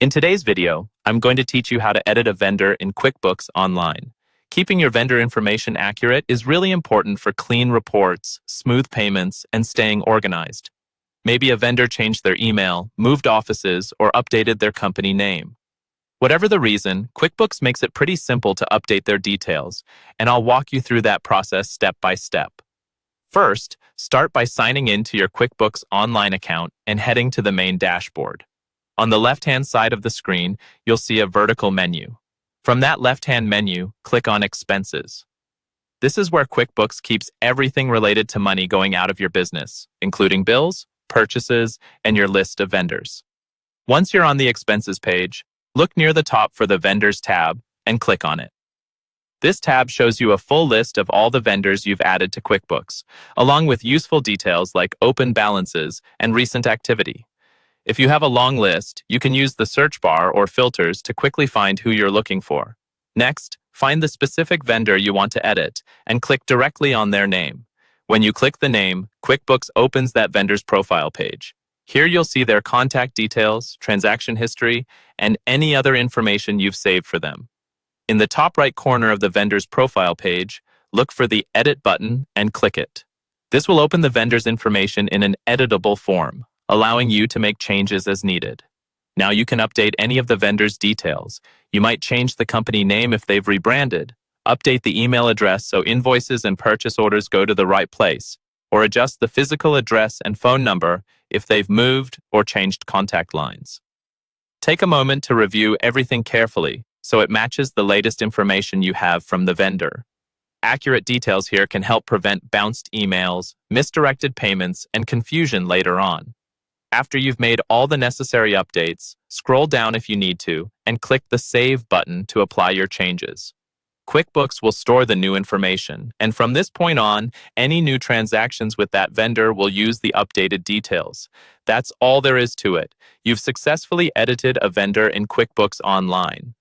In today's video, I'm going to teach you how to edit a vendor in QuickBooks Online. Keeping your vendor information accurate is really important for clean reports, smooth payments, and staying organized. Maybe a vendor changed their email, moved offices, or updated their company name. Whatever the reason, QuickBooks makes it pretty simple to update their details, and I'll walk you through that process step by step. First, start by signing in to your QuickBooks Online account and heading to the main dashboard. On the left-hand side of the screen, you'll see a vertical menu. From that left-hand menu, click on Expenses. This is where QuickBooks keeps everything related to money going out of your business, including bills, purchases, and your list of vendors. Once you're on the Expenses page, look near the top for the Vendors tab and click on it. This tab shows you a full list of all the vendors you've added to QuickBooks, along with useful details like open balances and recent activity. If you have a long list, you can use the search bar or filters to quickly find who you're looking for. Next, find the specific vendor you want to edit and click directly on their name. When you click the name, QuickBooks opens that vendor's profile page. Here you'll see their contact details, transaction history, and any other information you've saved for them. In the top right corner of the vendor's profile page, look for the Edit button and click it. This will open the vendor's information in an editable form, allowing you to make changes as needed. Now you can update any of the vendor's details. You might change the company name if they've rebranded, update the email address so invoices and purchase orders go to the right place, or adjust the physical address and phone number if they've moved or changed contact lines. Take a moment to review everything carefully so it matches the latest information you have from the vendor. Accurate details here can help prevent bounced emails, misdirected payments, and confusion later on. After you've made all the necessary updates, scroll down if you need to and click the Save button to apply your changes. QuickBooks will store the new information, and from this point on, any new transactions with that vendor will use the updated details. That's all there is to it. You've successfully edited a vendor in QuickBooks Online.